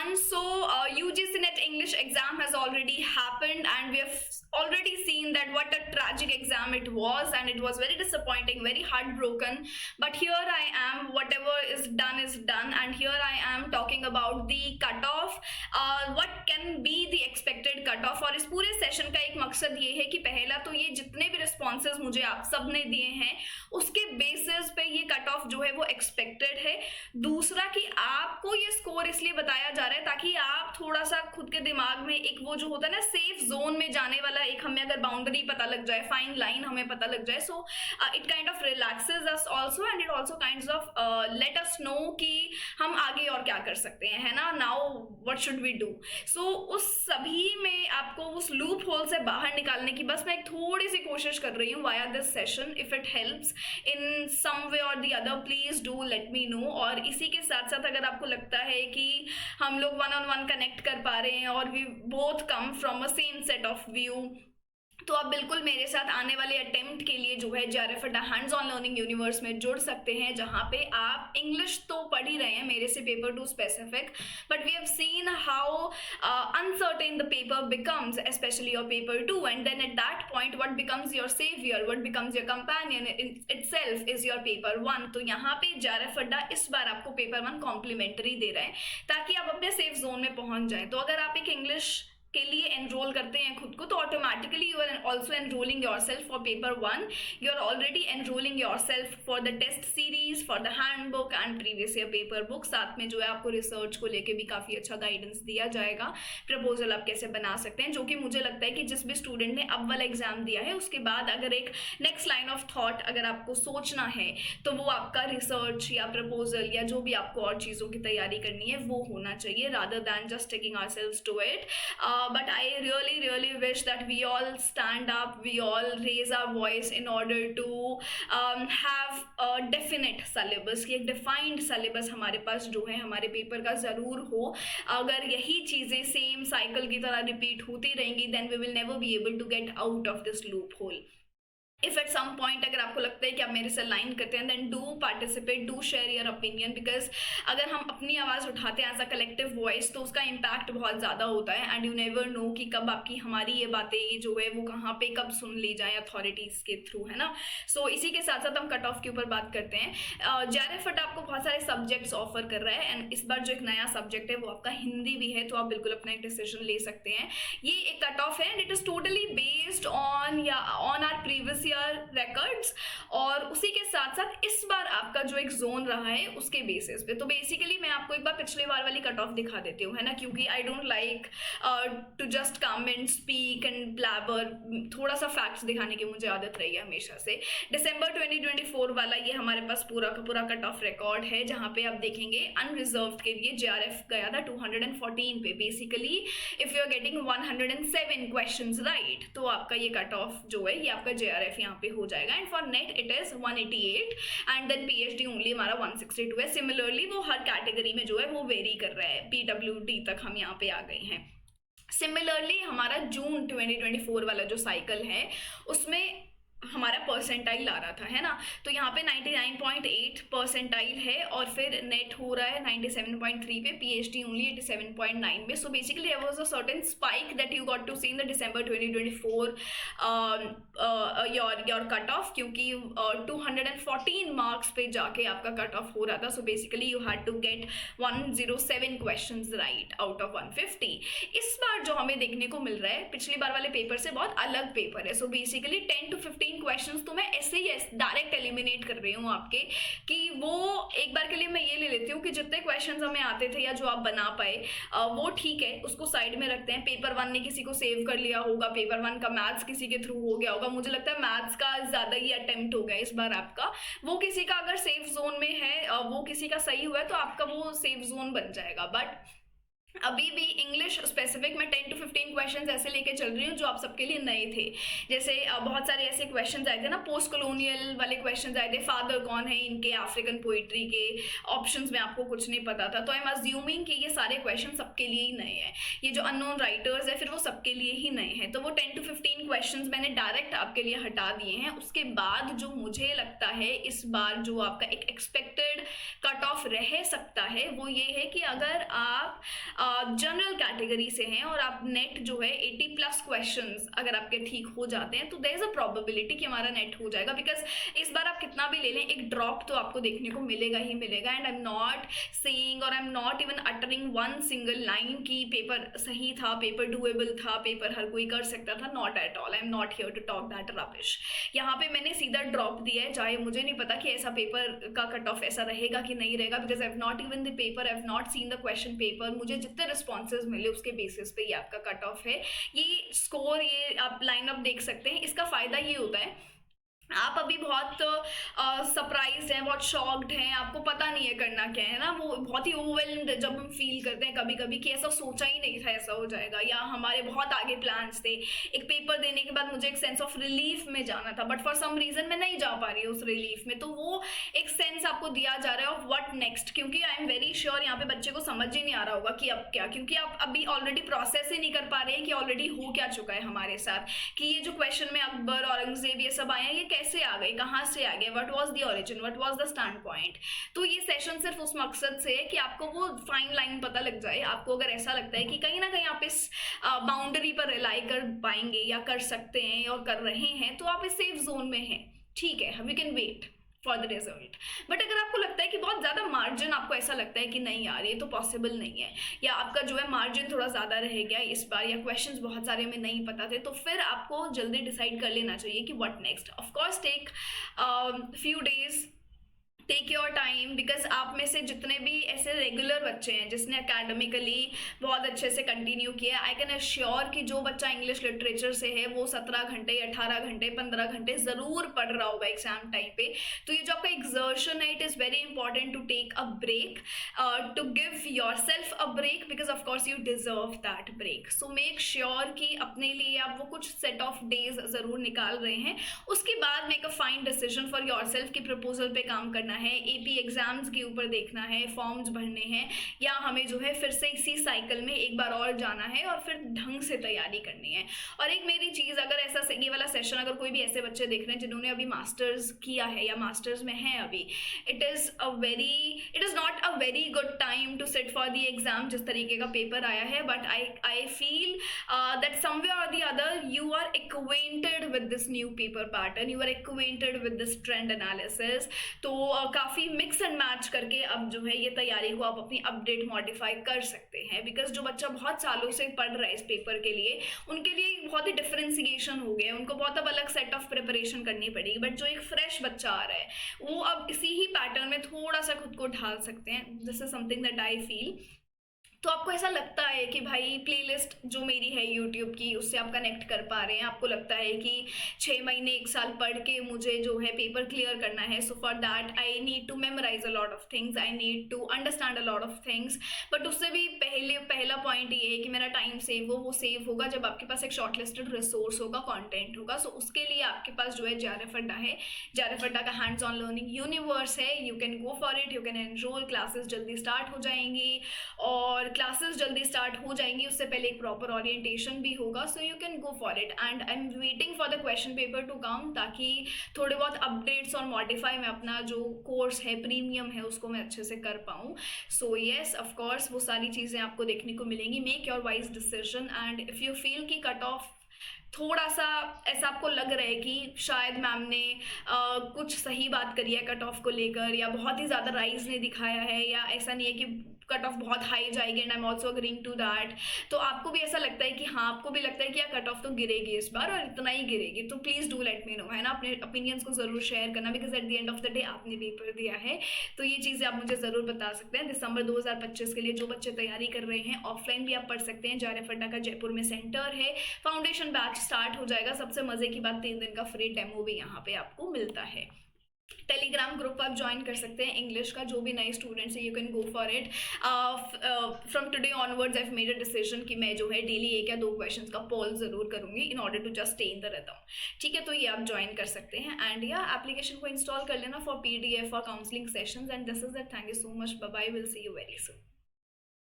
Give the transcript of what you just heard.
everyone. UGC NET English exam has already happened, and we have already seen that what a tragic exam it was, and it was very disappointing, very heartbroken. But here I am, whatever is done, and here I am talking about the cutoff. What can be the expected cutoff? और इस पूरे session का एक मकसद ये है कि पहला तो ये जितने भी रिस्पॉन्सेज मुझे आप सब ने दिए हैं उसके बेसिस पे ये कट ऑफ जो है वो एक्सपेक्टेड है। दूसरा कि आपको ये स्कोर इसलिए बताया जा रहा है ताकि आप थोड़ा सा खुद के दिमाग में एक वो जो होता है ना सेफ जोन में जाने वाला एक हमें अगर बाउंड्री पता लग जाए, फाइन लाइन हमें पता लग जाए, so it kind of relaxes us also and it also kinds of let us know कि हम आगे और क्या कर सकते हैं, है ना। Now what should we do. So उस सभी में आपको उस लूप होल से बाहर निकालने की बस मैं एक थोड़ी सी कोशिश कर रही हूँ via this session. If it helps in some way or the other please do let me know. और इसी के साथ साथ अगर आपको लगता है कि हम लोग वन ऑन वन कनेक्ट कर पा रहे हैं और we both come from a same set of view, तो आप बिल्कुल मेरे साथ आने वाले अटेम्प्ट के लिए जो है JRF अड्डा हैंड्स ऑन लर्निंग यूनिवर्स में जुड़ सकते हैं, जहां पे आप इंग्लिश तो पढ़ ही रहे हैं मेरे से paper 2 specific, but we have seen how uncertain the paper becomes, specially your paper 2, and then at that point what becomes your saviour, what becomes your companion itself is your paper 1। तो यहाँ पे JRF अड्डा इस बार आपको paper 1 complementary दे रहा है ताकि आप अपने सेफ जोन में पहुंच जाएं। तो अगर आप एक इंग्लिश के लिए एनरोल करते हैं खुद को, तो automatically you are also enrolling yourself for paper 1, you are already enrolling yourself for the test series, for the hand book and previous year paper book. साथ में जो है आपको रिसर्च को लेके भी काफ़ी अच्छा गाइडेंस दिया जाएगा, प्रपोजल आप कैसे बना सकते हैं, जो कि मुझे लगता है कि जिस भी स्टूडेंट ने अब वाला एग्जाम दिया है उसके बाद अगर एक नेक्स्ट लाइन ऑफ थॉट अगर आपको सोचना है तो वो आपका रिसर्च या प्रपोजल या जो भी आपको और चीज़ों की तैयारी करनी है वो होना चाहिए, rather than just taking ourselves to it. But I really wish that we all stand up, we all raise our voice in order to have a definite syllabus, कि एक defined syllabus हमारे पास जो है हमारे पेपर का ज़रूर हो। अगर यही चीज़ें सेम साइकिल की तरह रिपीट होती रहेंगी then we will never be able to get out of this loophole. If at some point अगर आपको लगता है कि आप मेरे से लाइन करते हैं then do participate, do share your opinion, because अगर हम अपनी आवाज़ उठाते हैं एज अ कलेक्टिव वॉइस तो उसका इम्पैक्ट बहुत ज़्यादा होता है एंड यू नेवर नो कि कब आपकी हमारी ये बातें ये जो है वो कहाँ पे कब सुन ली जाए अथॉरिटीज़ के थ्रू, है ना। सो इसी के साथ साथ हम कट ऑफ के ऊपर बात करते हैं। JRF अड्डा आपको बहुत सारे सब्जेक्ट्स ऑफर कर रहा है एंड इस बार जो एक नया सब्जेक्ट है वो आपका हिंदी भी है, तो आप बिल्कुल अपना एक डिसीजन ले सकते हैं। ये एक कट ऑफ है and it is totally based on our previous records, और उसी के साथ साथ इस बार आपका जो एक जोन रहा है उसके बेसिस पे। तो बेसिकली मैं आपको एक बार पिछले बार वाली कट ऑफ दिखा देती हूँ, है ना, क्योंकि I don't like to just come and speak and blabber, थोड़ा सा फैक्ट्स दिखाने की मुझे आदत रही है हमेशा से। दिसंबर 2024 वाला ये हमारे पास पूरा का पूरा कट ऑफ रिकॉर्ड है, जहाँ पे आप देखेंगे अनरिजर्व्ड के लिए JRF गया था 214 पे। Basically if you are getting 107 questions right तो आपका ये कट ऑफ जो है ये आपका JRF यहाँ पे हो जाएगा, and for NET it is 188 and then PhD only हमारा 162 है। सिमिलरली वो हर कैटेगरी में जो है वो वेरी कर रहा है, PWD तक हम यहाँ पे आ गए हैं। सिमिलरली हमारा जून 2024 वाला जो साइकिल है उसमें हमारा परसेंटाइल आ रहा था, है ना, तो यहाँ पे 99.8 परसेंटाइल है और फिर नेट हो रहा है 97.3 पे, PhD ओनली 87.9 में। So basically there was a certain spike that you got to see in the December 2024 your cut off, क्योंकि 214 मार्क्स पे जाके आपका कट ऑफ हो रहा था। So basically you had to get 107 questions right out of 150। इस बार जो हमें देखने को मिल रहा है पिछली बार वाले पेपर से बहुत अलग पेपर है। सो बेसिकली 10 to 15 क्वेश्चंस तो मैं ऐसे ही डायरेक्ट एलिमिनेट कर रही हूँ आपके, कि वो एक बार के लिए मैं ये ले लेती हूँ कि जितने क्वेश्चंस हमें आते थे या जो आप बना पाए वो ठीक है, उसको साइड में रखते हैं। पेपर 1 ने किसी को सेव कर लिया होगा, पेपर 1 का मैथ्स किसी के थ्रू हो गया होगा, मुझे लगता है मैथ्स का ज़्यादा ही अटेम्प्ट हो गया इस बार आपका, वो किसी का अगर सेफ जोन में है वो किसी का सही हुआ है तो आपका वो सेफ जोन बन जाएगा। बट अभी भी इंग्लिश स्पेसिफिक मैं 10 to 15 क्वेश्चंस ऐसे लेके चल रही हूँ जो आप सबके लिए नए थे। जैसे बहुत सारे ऐसे क्वेश्चंस आए थे ना, पोस्ट कॉलोनियल वाले क्वेश्चंस आए थे, फादर कौन है इनके, अफ्रीकन पोइट्री के ऑप्शंस में आपको कुछ नहीं पता था, तो आई एम अज्यूमिंग कि ये सारे क्वेश्चन सबके लिए ही नए हैं। ये जो अननोन राइटर्स है फिर वो सबके लिए ही नए हैं, तो वो 10 to 15 क्वेश्चन मैंने डायरेक्ट आपके लिए हटा दिए हैं। उसके बाद जो मुझे लगता है इस बार जो आपका एक एक्सपेक्टेड कट ऑफ रह सकता है वो ये है कि अगर आप जनरल कैटेगरी से हैं और आप नेट जो है 80+ क्वेश्चंस अगर आपके ठीक हो जाते हैं तो देयर इज अ प्रोबेबिलिटी कि हमारा नेट हो जाएगा, बिकॉज इस बार आप कितना भी ले लें एक ड्रॉप तो आपको देखने को मिलेगा ही मिलेगा। And I am not saying or I am not even uttering one single line की पेपर सही था, पेपर डूएबल था, पेपर हर कोई कर सकता था, not at all. I am not here to talk that rubbish. यहाँ पे मैंने सीधा ड्रॉप दिया है, चाहे मुझे नहीं पता कि ऐसा पेपर का कट ऑफ ऐसा रहेगा कि नहीं रहेगा, because I have not even the paper, I have not seen the question paper. मुझे जितने रिस्पॉन्सेज मिले उसके बेसिस पे ये आपका कट ऑफ है। ये स्कोर, ये आप लाइन अप देख सकते हैं। इसका फायदा ये होता है आप अभी बहुत सरप्राइज हैं, बहुत शॉक्ड हैं, आपको पता नहीं है करना क्या है ना, वो बहुत ही ओवरवेल्म्ड जब हम फील करते हैं कभी कभी कि ऐसा सोचा ही नहीं था ऐसा हो जाएगा, या हमारे बहुत आगे प्लान्स थे। एक पेपर देने के बाद मुझे एक सेंस ऑफ रिलीफ में जाना था, बट फॉर सम रीजन मैं नहीं जा पा रही हूँ उस रिलीफ में, तो वो एक सेंस आपको दिया जा रहा है ऑफ व्हाट नेक्स्ट। क्योंकि आई एम वेरी श्योर यहाँ पे बच्चे को समझ ही नहीं आ रहा होगा कि अब क्या, क्योंकि आप अभी ऑलरेडी प्रोसेस ही नहीं कर पा रहे हैं कि ऑलरेडी हो क्या चुका है हमारे साथ, कि ये जो क्वेश्चन में अकबर औरंगजेब ये सब आए हैं ये कैसे आ गए, कहाँ से आ गए, what was the origin, what was the stand point. तो ये सेशन सिर्फ उस मकसद से है कि आपको वो फाइन लाइन पता लग जाए। आपको अगर ऐसा लगता है कि कहीं ना कहीं आप इस बाउंड्री पर रिलाई कर पाएंगे या कर सकते हैं और कर रहे हैं, तो आप इस सेफ जोन में हैं, ठीक है, we can wait for the result. But अगर आपको लगता है कि बहुत ज़्यादा मार्जिन, आपको ऐसा लगता है कि नहीं यार ये तो पॉसिबल नहीं है, या आपका जो है मार्जिन थोड़ा ज़्यादा रह गया इस बार, या क्वेश्चंस बहुत सारे में नहीं पता थे, तो फिर आपको जल्दी डिसाइड कर लेना चाहिए कि what next. Of course take few days, take your time, because आप में से जितने भी ऐसे रेगुलर बच्चे हैं जिसने अकेडमिकली बहुत अच्छे से कंटिन्यू किया, आई कैन एश्योर कि जो बच्चा इंग्लिश लिटरेचर से है वो 17 घंटे 18 घंटे 15 घंटे ज़रूर पढ़ रहा होगा एग्जाम टाइम पे। तो ये जो आपका एग्जर्शन है, it is very important to take a break, to give yourself a break, because of course you deserve that break. So make sure कि अपने लिए आप वो कुछ सेट ऑफ डेज ज़रूर निकाल रहे हैं। उसके बाद make a fine decision for your self कि प्रपोजल पे काम करना है, एपी एग्जाम्स के ऊपर देखना है, फॉर्म्स भरने हैं, या हमें जो है फिर से इसी साइकिल में एक बार और जाना है और फिर ढंग से तैयारी करनी है। और एक मेरी चीज़, अगर ऐसा ये वाला सेशन अगर कोई भी ऐसे बच्चे देख रहे हैं जिन्होंने अभी मास्टर्स किया है या मास्टर्स में हैं अभी, it is not a very good time to sit for the exam जिस तरीके का पेपर आया है। But I feel that somewhere or the other you are acquainted with this new paper pattern, you are acquainted with this trend analysis. तो काफ़ी mix and match करके अब जो है ये तैयारी को आप अपनी अपडेट मॉडिफाई कर सकते हैं, बिकॉज जो बच्चा बहुत सालों से पढ़ रहा है इस पेपर के लिए, उनके लिए बहुत ही डिफरेंशिएशन हो गया है, उनको बहुत अब अलग सेट ऑफ प्रिपरेशन करनी पड़ेगी। बट जो एक फ्रेश बच्चा आ रहा है वो अब इसी ही पैटर्न में थोड़ा सा खुद को ढाल सकते हैं। This is something that I feel. तो आपको ऐसा लगता है कि भाई प्लेलिस्ट जो मेरी है यूट्यूब की उससे आप कनेक्ट कर पा रहे हैं, आपको लगता है कि 6 महीने 1 साल पढ़ के मुझे जो है पेपर क्लियर करना है, so for that I need to memorise a lot of things, I need to understand a lot of things. But उससे भी पहला पॉइंट ये है कि मेरा टाइम सेव हो, वो सेव होगा जब आपके पास एक शॉर्टलिस्टेड रिसोर्स होगा, कॉन्टेंट होगा। सो उसके लिए आपके पास जो है JRF अड्डा है, JRF अड्डा का हैंड्स ऑन लर्निंग यूनिवर्स है, you can go for it, you can enrol, classes जल्दी स्टार्ट हो जाएंगी, और क्लासेस जल्दी स्टार्ट हो जाएंगी उससे पहले एक प्रॉपर ओरिएंटेशन भी होगा। So you can go for it, and I am waiting for the question paper to come, ताकि थोड़े बहुत अपडेट्स और मॉडिफाई में अपना जो कोर्स है प्रीमियम है उसको मैं अच्छे से कर पाऊँ। सो येस, ऑफकोर्स वो सारी चीज़ें आपको देखने को मिलेंगी। Make your wise decision, and if you feel कि कट ऑफ थोड़ा सा ऐसा आपको लग रहा है कि शायद मैम ने कुछ सही बात करी है कट ऑफ को लेकर, या बहुत ही ज़्यादा राइज ने दिखाया है, या ऐसा नहीं है कि कट ऑफ बहुत हाई जाएगी, and I am also agreeing to that, तो आपको भी ऐसा लगता है कि हाँ, आपको भी लगता है कि यार कट ऑफ तो गिरेगी इस बार और इतना ही गिरेगी, तो please do let me no, है ना, अपने ओपिनियंस को ज़रूर शेयर करना, because at the end of the day आपने पेपर दिया है। तो ये चीज़ें आप मुझे ज़रूर बता सकते हैं। दिसंबर 2025 के लिए जो बच्चे तैयारी कर रहे हैं, ऑफलाइन भी आप पढ़ सकते हैं। JRF अड्डा का जयपुर में सेंटर है, फाउंडेशन बैच स्टार्ट हो जाएगा। सबसे मज़े की बात, 3 दिन का फ्री डेमो भी यहाँ पे आपको मिलता है। टेलीग्राम ग्रुप आप ज्वाइन कर सकते हैं इंग्लिश का, जो भी नए स्टूडेंट्स हैं, you can go for it. From today onwards I have made a decision कि मैं जो है डेली 1 या 2 क्वेश्चंस का पोल ज़रूर करूँगी in order to just stay in the rhythm. ठीक है, तो ये आप ज्वाइन कर सकते हैं, एंड या एप्लीकेशन को इंस्टॉल कर लेना फॉर PDF और counselling sessions, and this is that. Thank you so much, bye bye, will see you very soon.